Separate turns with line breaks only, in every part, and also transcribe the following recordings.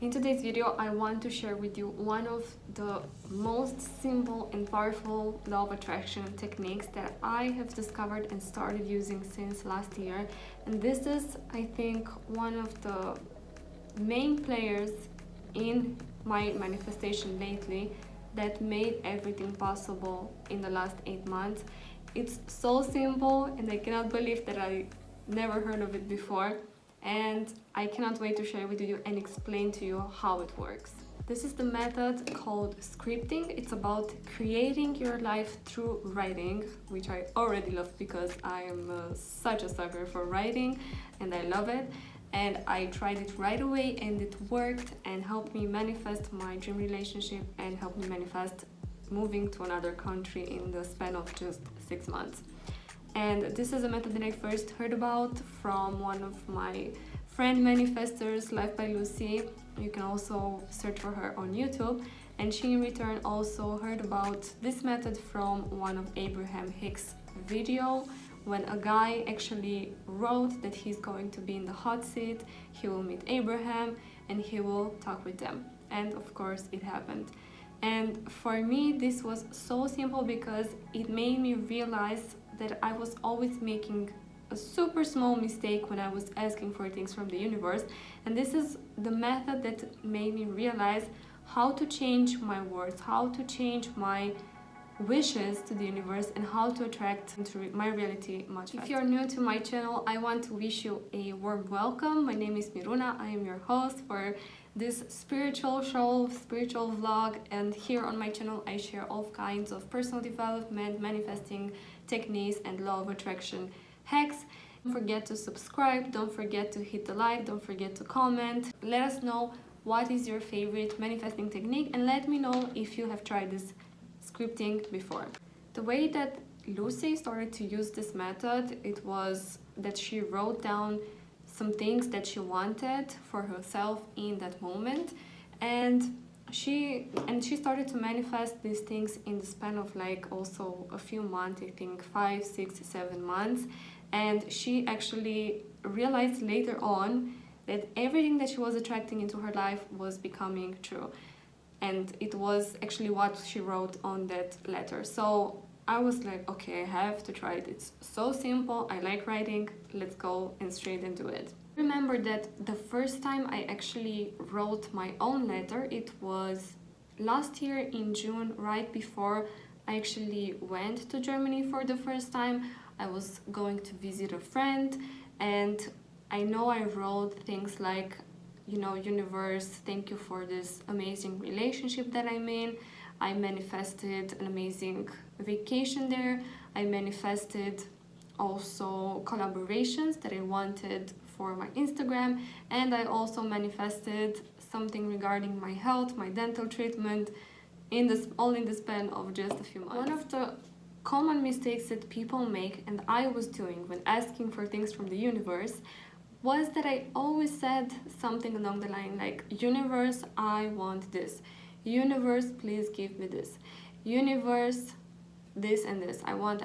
In today's video, I want to share with you one of the most simple and powerful law of attraction techniques that I have discovered and started using since last year. And this is, I think, one of the main players in my manifestation lately that made everything possible in the last 8 months. It's so simple and I cannot believe that I never heard of it before. And I cannot wait to share with you and explain to you how it works. This is the method called scripting. It's about creating your life through writing, which I already love because I am such a sucker for writing and I love it. And I tried it right away and it worked and helped me manifest my dream relationship and helped me manifest moving to another country in the span of just 6 months. And this is a method that I first heard about from one of my friend manifestors, Life by Lucy. You can also search for her on YouTube. And she in return also heard about this method from one of Abraham Hicks' video, when a guy actually wrote that he's going to be in the hot seat, he will meet Abraham and he will talk with them. And of course it happened. And for me this was so simple because it made me realize that I was always making a super small mistake when I was asking for things from the universe. And this is the method that made me realize how to change my words, how to change my wishes to the universe, and how to attract into my reality much faster. If you're new to my channel, I want to wish you a warm welcome. My name is Miruna. I am your host for this spiritual show, spiritual vlog, and here on my channel I share all kinds of personal development, manifesting techniques and law of attraction hacks. Don't forget to subscribe, don't forget to hit the like, don't forget to comment. Let us know what is your favorite manifesting technique and let me know if you have tried this scripting before. The way that Lucy started to use this method, it was that she wrote down some things that she wanted for herself in that moment, and she started to manifest these things in the span of like also a few months, I think 5, 6, 7 months. And she actually realized later on that everything that she was attracting into her life was becoming true. And it was actually what she wrote on that letter. So I was like, okay, I have to try it. It's so simple. I like writing. Let's go and straight and do it. Remember that the first time I actually wrote my own letter, it was last year in June, right before I actually went to Germany for the first time. I was going to visit a friend, and I know I wrote things like, you know, universe, thank you for this amazing relationship that I'm in. I manifested an amazing vacation there. I manifested also collaborations that I wanted for my Instagram, and I also manifested something regarding my health, my dental treatment, all in the span of just a few months. One of the common mistakes that people make, and I was doing when asking for things from the universe, was that I always said something along the line like, universe, I want this. Universe, please give me this. Universe, this and this. I want.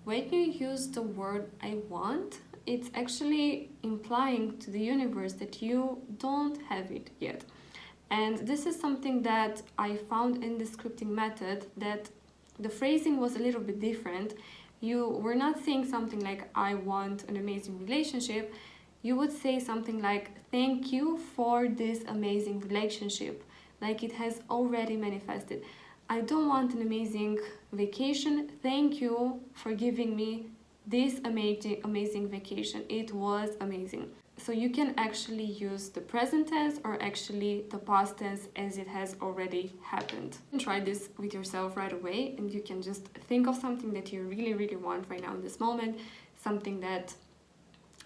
When you use the word I want, it's actually implying to the universe that you don't have it yet. And this is something that I found in the scripting method, that the phrasing was a little bit different. You were not saying something like, I want an amazing relationship. You would say something like, thank you for this amazing relationship. Like it has already manifested. I don't want an amazing vacation. Thank you for giving me this amazing vacation. It was amazing. So you can actually use the present tense or actually the past tense as it has already happened. You can try this with yourself right away, and you can just think of something that you really, really want right now in this moment. Something that,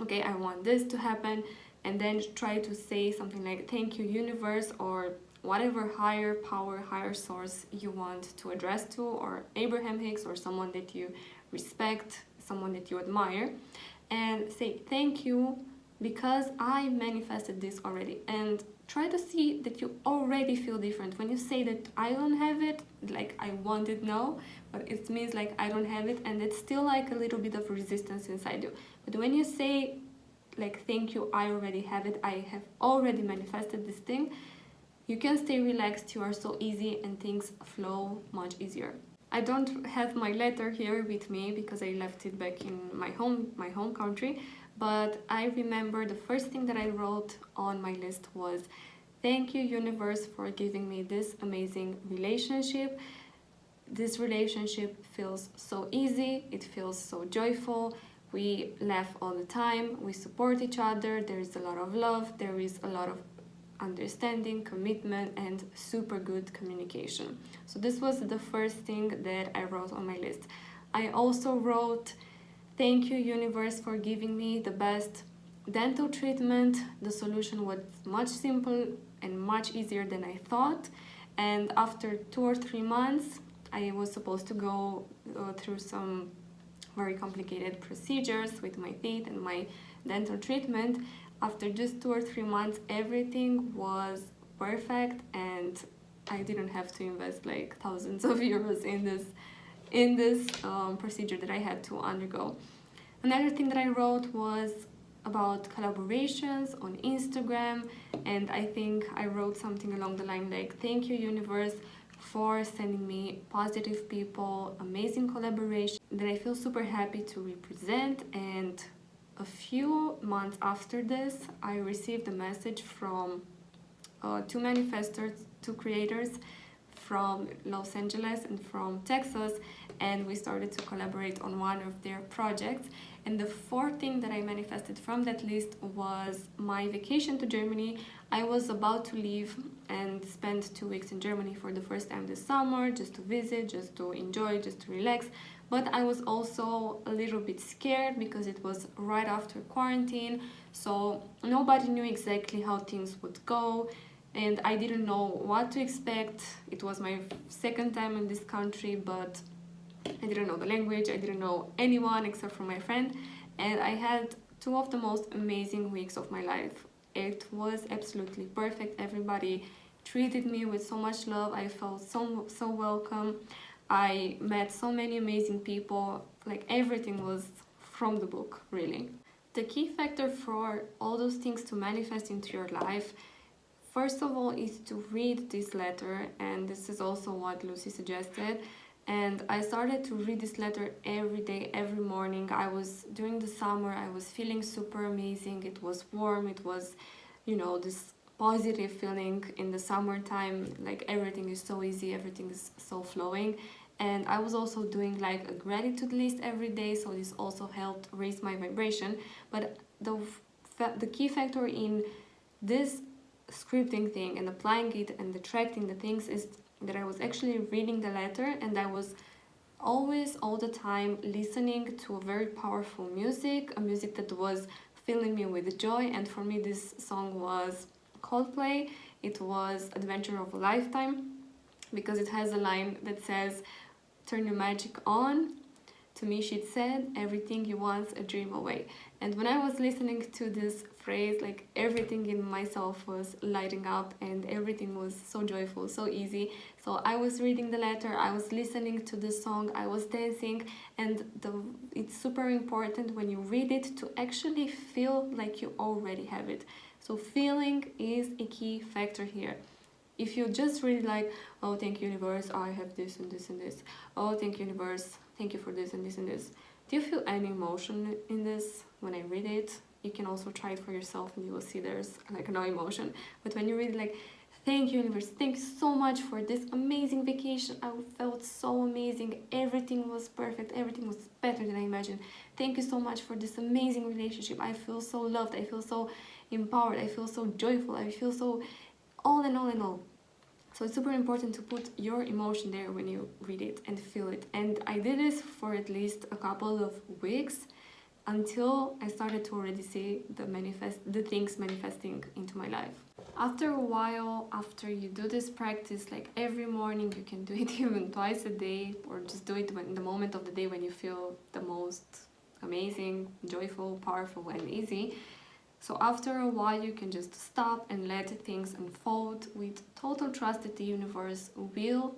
okay, I want this to happen, and then try to say something like, thank you, universe, or whatever higher power, higher source you want to address to, or Abraham Hicks, or someone that you respect, someone that you admire, and say thank you because I manifested this already. And try to see that you already feel different. When you say that I don't have it, like I want it now, but it means like I don't have it, and it's still like a little bit of resistance inside you. But when you say like thank you, I already have it, I have already manifested this thing, you can stay relaxed, you are so easy and things flow much easier. I don't have my letter here with me because I left it back in my home country, but I remember the first thing that I wrote on my list was, thank you universe for giving me this amazing relationship. This relationship feels so easy, it feels so joyful, we laugh all the time, we support each other, there is a lot of love, there is a lot of understanding, commitment, and super good communication. So this was the first thing that I wrote on my list. I also wrote, thank you universe for giving me the best dental treatment. The solution was much simple and much easier than I thought, and after 2 or 3 months I was supposed to go through some very complicated procedures with my teeth and my dental treatment. After just 2 or 3 months, everything was perfect, and I didn't have to invest like thousands of euros in this procedure that I had to undergo. Another thing that I wrote was about collaborations on Instagram, and I think I wrote something along the line like, thank you universe for sending me positive people, amazing collaboration that I feel super happy to represent. And a few months after this, I received a message from two manifestors, two creators from Los Angeles and from Texas, and we started to collaborate on one of their projects. And the fourth thing that I manifested from that list was my vacation to Germany. I was about to leave and spend 2 weeks in Germany for the first time this summer, just to visit, just to enjoy, just to relax. But I was also a little bit scared because it was right after quarantine, so nobody knew exactly how things would go, and I didn't know what to expect. It was my second time in this country, but I didn't know the language, I didn't know anyone except for my friend, and I had two of the most amazing weeks of my life. It was absolutely perfect. Everybody treated me with so much love. I felt so welcome. I met so many amazing people. Like, everything was from the book, really. The key factor for all those things to manifest into your life, first of all, is to read this letter, and this is also what Lucy suggested. And I started to read this letter every day, every morning. During the summer, I was feeling super amazing. It was warm, it was, this positive feeling in the summertime, like everything is so easy, everything is so flowing. And I was also doing like a gratitude list every day, so this also helped raise my vibration. But the key factor in this scripting thing and applying it and attracting the things is that I was actually reading the letter, and I was always, all the time, listening to a very powerful music, a music that was filling me with joy. And for me, this song was Coldplay. It was Adventure of a Lifetime, because it has a line that says, turn your magic on. To me, she said, everything you want, a dream away. And when I was listening to this phrase, like, everything in myself was lighting up and everything was so joyful, so easy. So I was reading the letter, I was listening to the song, I was dancing. And it's super important when you read it to actually feel like you already have it. So feeling is a key factor here. If you just read like, oh, thank you universe, I have this and this and this. Oh, thank you universe, thank you for this and this and this. Do you feel any emotion in this when I read it? You can also try it for yourself and you will see there's like no emotion. But when you read like, thank you universe, thank you so much for this amazing vacation. I felt so amazing. Everything was perfect. Everything was better than I imagined. Thank you so much for this amazing relationship. I feel so loved. I feel so empowered. I feel so joyful. I feel so all and all and all. So it's super important to put your emotion there when you read it and feel it. And I did this for at least a couple of weeks until I started to already see the things manifesting into my life. After a while, after you do this practice, like every morning, you can do it even twice a day, or just do it in the moment of the day when you feel the most amazing, joyful, powerful, and easy. So after a while, you can just stop and let things unfold with total trust that the universe will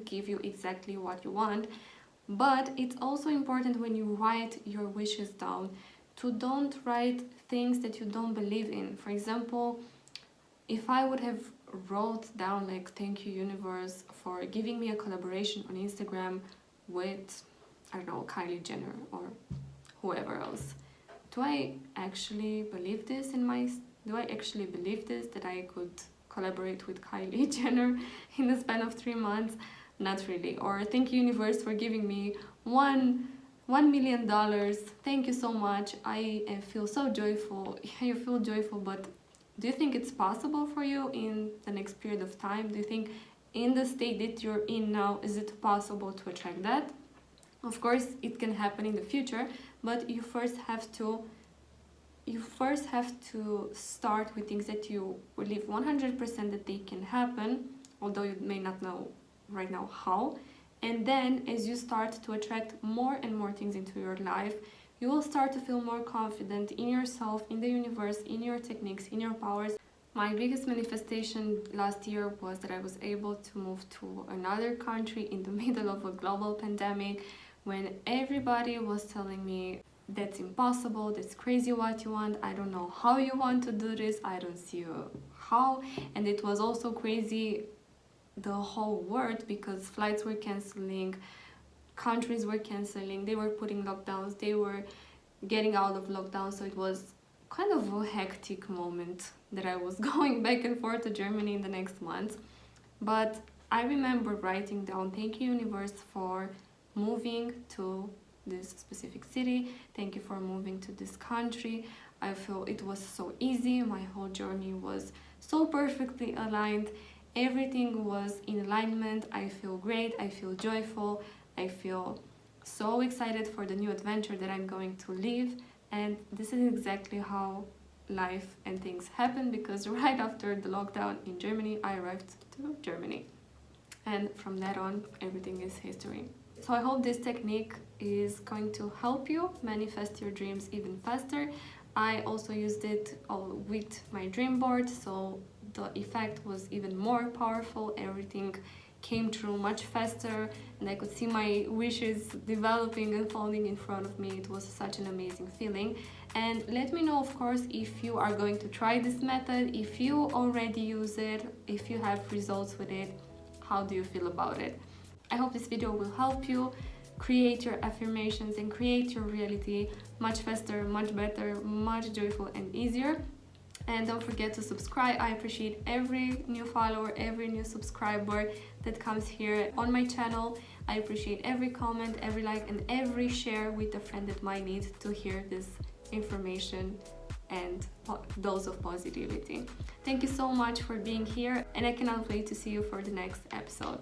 give you exactly what you want. But it's also important when you write your wishes down to don't write things that you don't believe in. For example, if I would have wrote down like, thank you universe for giving me a collaboration on Instagram with, I don't know, Kylie Jenner or whoever else, do I actually believe this that I could collaborate with Kylie Jenner in the span of 3 months? Not really. Or thank you universe for giving me $1 million. Thank you so much. I feel so joyful. You feel joyful, but do you think it's possible for you in the next period of time? Do you think in the state that you're in now, is it possible to attract that? Of course, it can happen in the future, but you first have to start with things that you believe 100% that they can happen, although you may not know right now how. And then as you start to attract more and more things into your life, you will start to feel more confident in yourself, in the universe, in your techniques, in your powers. My biggest manifestation last year was that I was able to move to another country in the middle of a global pandemic, when everybody was telling me, that's impossible, that's crazy what you want, I don't know how you want to do this, I don't see how. And it was also crazy the whole world, because flights were cancelling, countries were cancelling, they were putting lockdowns, they were getting out of lockdown. So it was kind of a hectic moment that I was going back and forth to Germany in the next month. But I remember writing down, thank you universe for moving to this specific city, thank you for moving to this country. I feel it was so easy, my whole journey was so perfectly aligned, everything was in alignment. I feel great, I feel joyful, I feel so excited for the new adventure that I'm going to live. And this is exactly how life and things happen, because right after the lockdown in Germany, I arrived to Germany. And from that on, everything is history. So I hope this technique is going to help you manifest your dreams even faster. I also used it with my dream board, so the effect was even more powerful. Everything came true much faster, and I could see my wishes developing and unfolding in front of me. It was such an amazing feeling. And let me know, of course, if you are going to try this method, if you already use it, if you have results with it, how do you feel about it? I hope this video will help you create your affirmations and create your reality much faster, much better, much joyful and easier. And don't forget to subscribe. I appreciate every new follower, every new subscriber that comes here on my channel. I appreciate every comment, every like, and every share with a friend that might need to hear this information and dose of positivity. Thank you so much for being here, and I cannot wait to see you for the next episode.